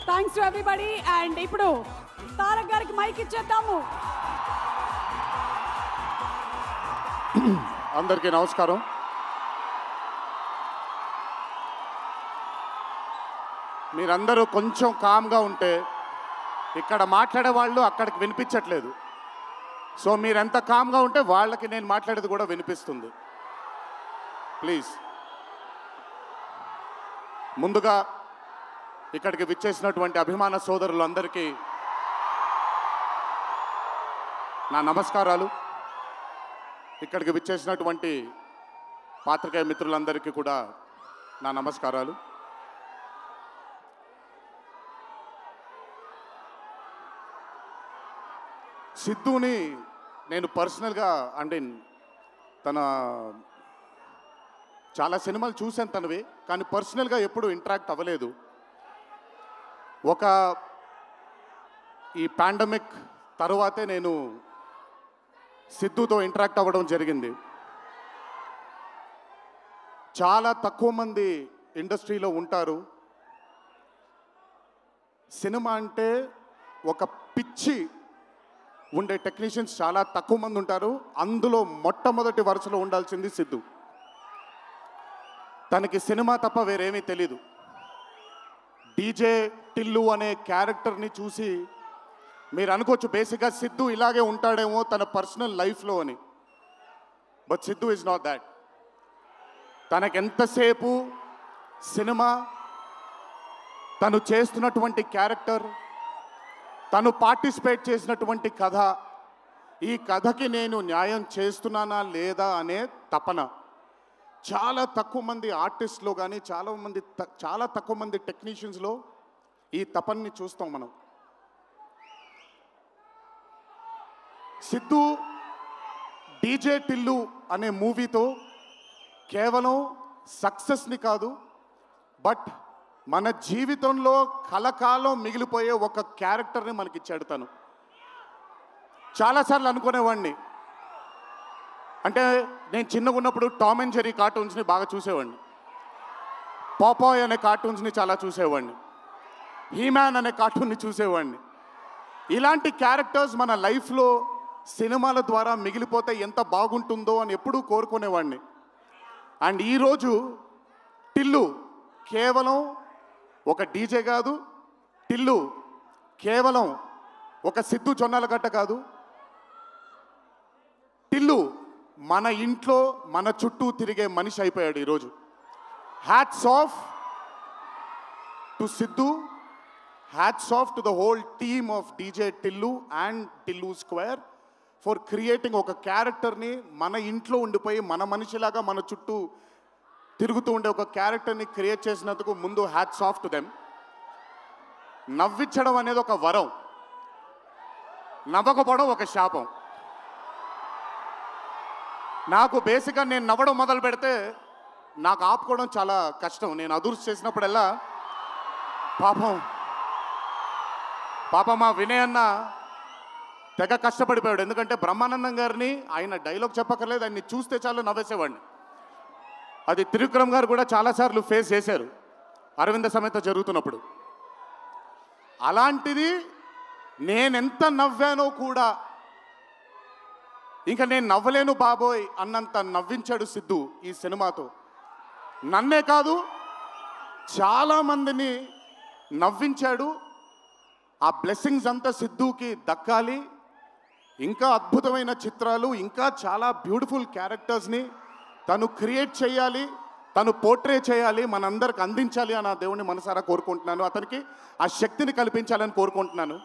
Thanks to everybody. And ఇప్పుడు తారక్ గారికి mic ఇచ్చేద్దాము. అందరికీ నమస్కారం. మీరందరూ కొంచెం కామ్గా ఉంటే ఇక్కడ మాట్లాడే వాళ్ళు అక్కడికి వినిపించట్లేదు. సో మీరెంత కామ్గా ఉంటే వాళ్ళకి నేను మాట్లాడేది కూడా వినిపిస్తుంది. ప్లీజ్. ముందుగా ఇక్కడికి విచ్చేసినటువంటి అభిమాన సోదరులందరికీ నా నమస్కారాలు. ఇక్కడికి విచ్చేసినటువంటి పాత్రికేయ మిత్రులందరికీ కూడా నా నమస్కారాలు. సిద్ధుని నేను పర్సనల్గా అంటే తన చాలా సినిమాలు చూశాను తనవి, కానీ పర్సనల్గా ఎప్పుడు ఇంటరాక్ట్ అవ్వలేదు. ఈ పాండమిక్ తరువాతే నేను సిద్ధుతో ఇంటరాక్ట్ అవ్వడం జరిగింది. చాలా తక్కువ మంది ఇండస్ట్రీలో ఉంటారు. సినిమా అంటే ఒక పిచ్చి ఉండే టెక్నీషియన్స్ చాలా తక్కువ మంది ఉంటారు. అందులో మొట్టమొదటి వరుసలో ఉండాల్సింది సిద్ధు. తనకి సినిమా తప్ప వేరేమీ తెలీదు. డీజే టిల్లు అనే క్యారెక్టర్ని చూసి మీరు అనుకోవచ్చు బేసిక్గా సిద్ధు ఇలాగే ఉంటాడేమో తన పర్సనల్ లైఫ్లో అని. But Siddhu is not that. తనకెంతసేపు సినిమా, తను చేస్తున్నటువంటి క్యారెక్టర్, తను పార్టిసిపేట్ చేసినటువంటి కథ, ఈ కథకి నేను న్యాయం చేస్తున్నానా లేదా అనే తపన. చాలా తక్కువ మంది ఆర్టిస్ట్లో కానీ చాలా తక్కువ మంది టెక్నీషియన్స్లో ఈ తపన్ని చూస్తాం మనం. సిద్ధు డీజే టిల్లు అనే మూవీతో కేవలం సక్సెస్ని కాదు, బట్ మన జీవితంలో కలకాలం మిగిలిపోయే ఒక క్యారెక్టర్ని మనకిచ్చాడు తను. చాలాసార్లు అనుకునేవాడిని, అంటే నేను చిన్నగా ఉన్నప్పుడు టామ్ అండ్ జెర్రీ కార్టూన్స్ని బాగా చూసేవాడిని, పాపాయ్ అనే కార్టూన్స్ని చాలా చూసేవాడిని, హీమ్యాన్ అనే కార్టూన్ని చూసేవాడిని. ఇలాంటి క్యారెక్టర్స్ మన లైఫ్లో సినిమాల ద్వారా మిగిలిపోతే ఎంత బాగుంటుందో అని ఎప్పుడూ కోరుకునేవాడిని. అండ్ ఈరోజు టిల్లు కేవలం ఒక డీజే కాదు, టిల్లు కేవలం ఒక సిద్ధు జొన్నలగడ్డ కాదు, టిల్లు మన ఇంట్లో మన చుట్టూ తిరిగే మనిషి అయిపోయాడు ఈరోజు. Hats off to Siddhu, hats off to the whole team of DJ Tillu and Tillu square for creating ఒక క్యారెక్టర్ని మన ఇంట్లో ఉండిపోయి మన మనిషిలాగా మన చుట్టూ తిరుగుతూ ఉండే ఒక క్యారెక్టర్ని క్రియేట్ చేసినందుకు ముందు హ్యాట్స్ ఆఫ్ టు దెమ్. నవ్వించడం అనేది ఒక వరం, నవ్వకపోవడం ఒక శాపం. నాకు బేసిక్గా నేను నవ్వడం మొదలు పెడితే నాకు ఆపుకోవడం చాలా కష్టం. నేను అదుర్స్ చేసినప్పుడల్లా పాపం మా వినయ్ అన్న తెగ కష్టపడిపోయాడు. ఎందుకంటే బ్రహ్మానందం గారిని ఆయన డైలాగ్ చెప్పక్కర్లేదు, ఆయన్ని చూస్తే చాలు నవ్వేసేవాడిని. అది త్రివిక్రమ్ గారు కూడా చాలాసార్లు ఫేస్ చేశారు అరవింద సమేత జరుగుతున్నప్పుడు. అలాంటిది నేనెంత నవ్వానో కూడా ఇంకా నేను నవ్వలేను బాబోయ్ అన్నంత నవ్వించాడు సిద్ధు ఈ సినిమాతో. నన్నే కాదు చాలామందిని నవ్వించాడు. ఆ బ్లెస్సింగ్స్ అంతా సిద్ధుకి దక్కాలి. ఇంకా అద్భుతమైన చిత్రాలు, ఇంకా చాలా బ్యూటిఫుల్ క్యారెక్టర్స్ని తను క్రియేట్ చేయాలి, తను పోర్ట్రే చేయాలి, మనందరికి అందించాలి అని ఆ దేవుని మనసారా కోరుకుంటున్నాను. అతనికి ఆ శక్తిని కల్పించాలని కోరుకుంటున్నాను.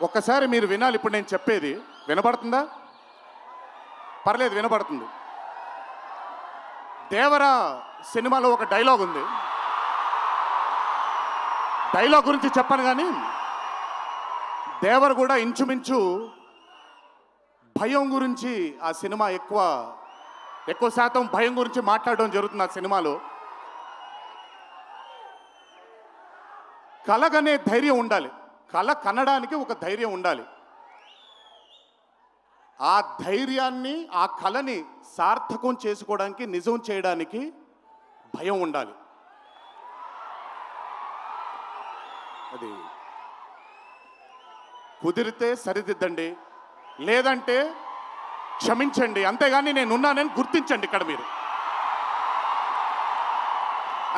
ఒక్కసారి మీరు వినాలి ఇప్పుడు నేను చెప్పేది. వినపడుతుందా? పర్లేదు, వినపడుతుంది. దేవరా సినిమాలో ఒక డైలాగ్ ఉంది. డైలాగ్ గురించి చెప్పను కానీ దేవర్ కూడా ఇంచుమించు భయం గురించి ఆ సినిమా ఎక్కువ శాతం భయం గురించి మాట్లాడడం జరుగుతుంది ఆ సినిమాలో. కలగనే ధైర్యం ఉండాలి, కళ కనడానికి ఒక ధైర్యం ఉండాలి. ఆ ధైర్యాన్ని, ఆ కళని సార్థకం చేసుకోవడానికి, నిజం చేయడానికి భయం ఉండాలి. అది కుదిరితే సరిదిద్దండి, లేదంటే క్షమించండి, అంతేగాని నేనున్నానని గుర్తించండి ఇక్కడ మీరు.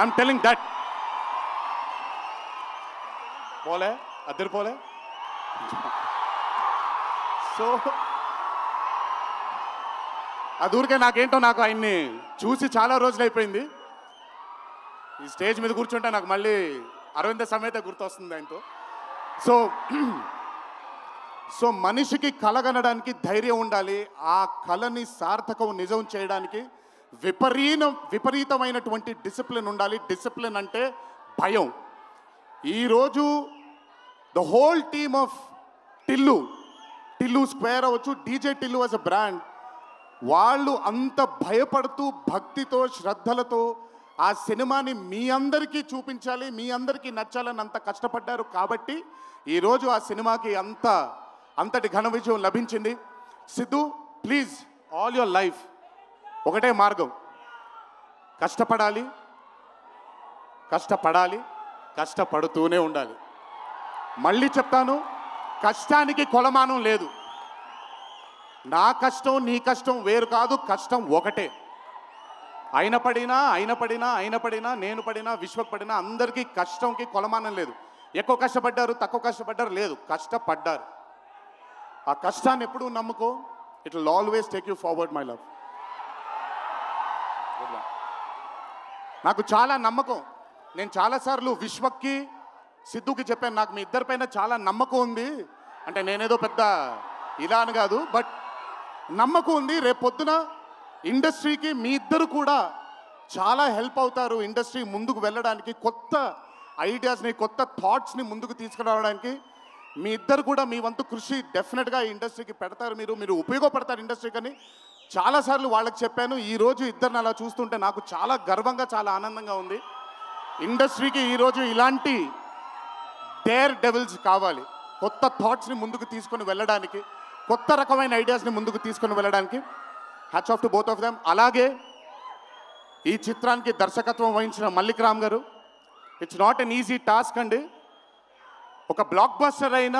I'm telling that. పోలే అద్దరు పోలే. సో అది ఊరికే నాకేంటో, నాకు ఆయన్ని చూసి చాలా రోజులు అయిపోయింది. ఈ స్టేజ్ మీద కూర్చుంటే నాకు మళ్ళీ అరవింద సమేత గుర్తొస్తుంది ఆయనతో. సో మనిషికి కలగనడానికి ధైర్యం ఉండాలి. ఆ కళని సార్థకం నిజం చేయడానికి విపరీతమైనటువంటి డిసిప్లిన్ ఉండాలి. డిసిప్లిన్ అంటే భయం. ఈరోజు the whole team of Tillu Square అవ్వచ్చు, DJ Tillu as a brand, వాళ్ళు అంత భయపడుతూ భక్తితో శ్రద్ధలతో ఆ సినిమాని మీ అందరికీ చూపించాలి, మీ అందరికీ నచ్చాలని అంత కష్టపడ్డారు. కాబట్టి ఈరోజు ఆ సినిమాకి అంతటి ఘన విజయం లభించింది. Siddhu, please, all your life ఒకటే మార్గం, కష్టపడాలి, కష్టపడుతూనే ఉండాలి. మళ్ళీ చెప్తాను, కష్టానికి కొలమానం లేదు. నా కష్టం నీ కష్టం వేరు కాదు, కష్టం ఒకటే. అయిన పడినా నేను పడినా విశ్వక్ పడినా అందరికీ కష్టంకి కొలమానం లేదు. ఎక్కువ కష్టపడ్డారు, తక్కువ కష్టపడ్డారు లేదు, కష్టపడ్డారు. ఆ కష్టాన్ని ఎప్పుడూ నమ్ముకో. It will always take you forward my love. నాకు చాలా నమ్మకం. నేను చాలాసార్లు విశ్వక్కి సిద్ధుకి చెప్పాను, నాకు మీ ఇద్దరిపైన చాలా నమ్మకం ఉంది. అంటే నేనేదో పెద్ద ఇలా అని కాదు, బట్ నమ్మకం ఉంది. రేపొద్దున ఇండస్ట్రీకి మీ ఇద్దరు కూడా చాలా హెల్ప్ అవుతారు. ఇండస్ట్రీ ముందుకు వెళ్ళడానికి, కొత్త ఐడియాస్ని, కొత్త థాట్స్ని ముందుకు తీసుకురావడానికి మీ ఇద్దరు కూడా మీ వంతు కృషి డెఫినెట్గా ఈ ఇండస్ట్రీకి పెడతారు. మీరు ఉపయోగపడతారు ఇండస్ట్రీకి అని చాలాసార్లు వాళ్ళకి చెప్పాను. ఈరోజు ఇద్దరిని అలా చూస్తుంటే నాకు చాలా గర్వంగా, చాలా ఆనందంగా ఉంది. ఇండస్ట్రీకి ఈరోజు ఇలాంటి డేర్ డెవిల్స్ కావాలి, కొత్త థాట్స్ని ముందుకు తీసుకొని వెళ్ళడానికి, కొత్త రకమైన ఐడియాస్ని ముందుకు తీసుకొని వెళ్ళడానికి. Hats off to both of them. అలాగే ఈ చిత్రానికి దర్శకత్వం వహించిన మల్లిక్ రామ్ గారు, it's not an easy task అండి. ఒక బ్లాక్ బస్టర్ అయిన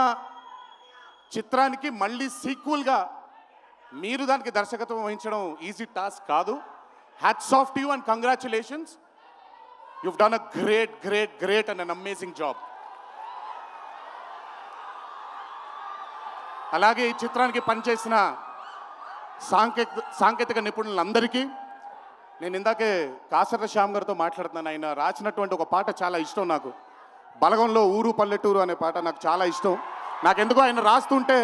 చిత్రానికి మళ్ళీ సీక్వెల్గా మీరు దానికి దర్శకత్వం వహించడం ఈజీ టాస్క్ కాదు. Hats off to you and congratulations. you've done a great and an amazing job. అలాగే ఈ చిత్రానికి పనిచేసిన సాంకేతిక నిపుణులందరికీ, నేను ఇందాకే కాసర్ల శ్యామ్ గారితో మాట్లాడుతున్నాను. ఆయన రాసినటువంటి ఒక పాట చాలా ఇష్టం నాకు, బలగంలో ఊరు పల్లెటూరు అనే పాట నాకు చాలా ఇష్టం. నాకెందుకో ఆయన రాస్తుంటే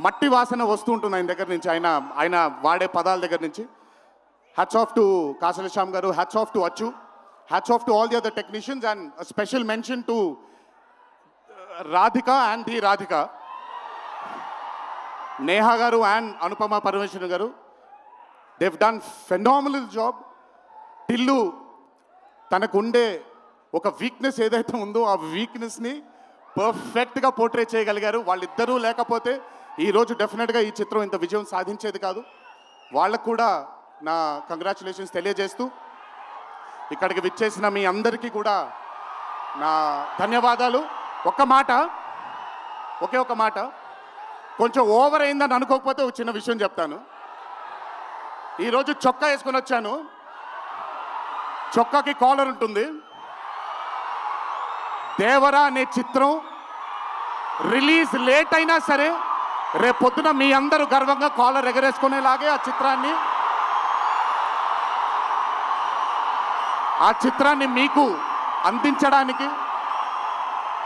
మట్టి వాసన వస్తూ ఉంటుంది ఆయన దగ్గర నుంచి, ఆయన వాడే పదాల దగ్గర నుంచి. Hats off to Kasarla Shyam గారు, హ్యాట్స్ ఆఫ్ టు అచ్చు, hats off to all the other technicians, and special mention to Radhika and the Radhika, Neha గారు అండ్ అనుపమ పరమేశ్వరన్ గారు. they've done phenomenal job. Tillu తనకుండే ఒక వీక్నెస్ ఏదైతే ఉందో ఆ వీక్నెస్ని పర్ఫెక్ట్గా పోర్ట్రే చేయగలిగారు. వాళ్ళిద్దరూ లేకపోతే ఈరోజు డెఫినెట్గా ఈ చిత్రం ఇంత విజయం సాధించేది కాదు. వాళ్ళకు కూడా నా కంగ్రాచులేషన్స్ తెలియజేస్తూ, ఇక్కడికి విచ్చేసిన మీ అందరికీ కూడా నా ధన్యవాదాలు. ఒకే ఒక మాట, కొంచెం ఓవర్ అయిందని అనుకోకపోతే ఒక చిన్న విషయం చెప్తాను. ఈరోజు చొక్కా వేసుకొని వచ్చాను, చొక్కాకి కాలర్ ఉంటుంది. దేవరా అనే చిత్రం రిలీజ్ లేట్ అయినా సరే రేపొద్దున మీ అందరూ గర్వంగా కాలర్ ఎగరేసుకునేలాగే ఆ చిత్రాన్ని మీకు అందించడానికి,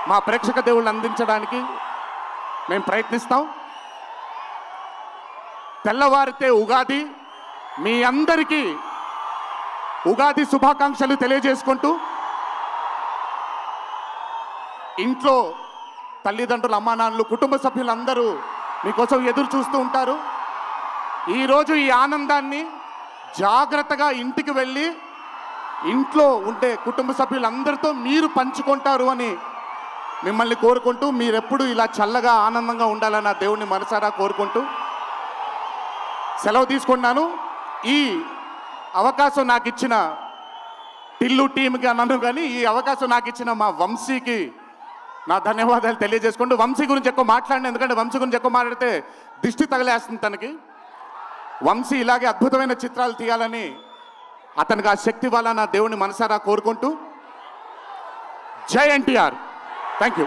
మా ప్రేక్షక దేవుళ్ళని అందించడానికి మేము ప్రయత్నిస్తాం. తెల్లవారితే ఉగాది, మీ అందరికీ ఉగాది శుభాకాంక్షలు తెలియజేసుకుంటూ, ఇంట్లో తల్లిదండ్రులు, అమ్మానాన్నలు, కుటుంబ సభ్యులందరూ మీకోసం ఎదురు చూస్తూ ఉంటారు. ఈరోజు ఈ ఆనందాన్ని జాగ్రత్తగా ఇంటికి వెళ్ళి ఇంట్లో ఉండే కుటుంబ సభ్యులందరితో మీరు పంచుకుంటారు అని మిమ్మల్ని కోరుకుంటూ, మీరెప్పుడు ఇలా చల్లగా ఆనందంగా ఉండాలని ఆ దేవుణ్ణి మనసారా కోరుకుంటూ సెలవు తీసుకున్నాను. ఈ అవకాశం నాకు ఇచ్చిన టిల్లు టీంకి అన్నాను, కానీ ఈ అవకాశం నాకు ఇచ్చిన మా వంశీకి నా ధన్యవాదాలు తెలియజేసుకుంటూ వంశీ గురించి ఎక్కువ మాట్లాడిన, ఎందుకంటే వంశీ గురించి ఎక్కువ మాట్లాడితే దిష్టి తగిలేస్తుంది తనకి. వంశీ ఇలాగే అద్భుతమైన చిత్రాలు తీయాలని అతనికి ఆ శక్తి వల్ల నా దేవుని మనసారా కోరుకుంటూ జై ఎన్టీఆర్. Thank you.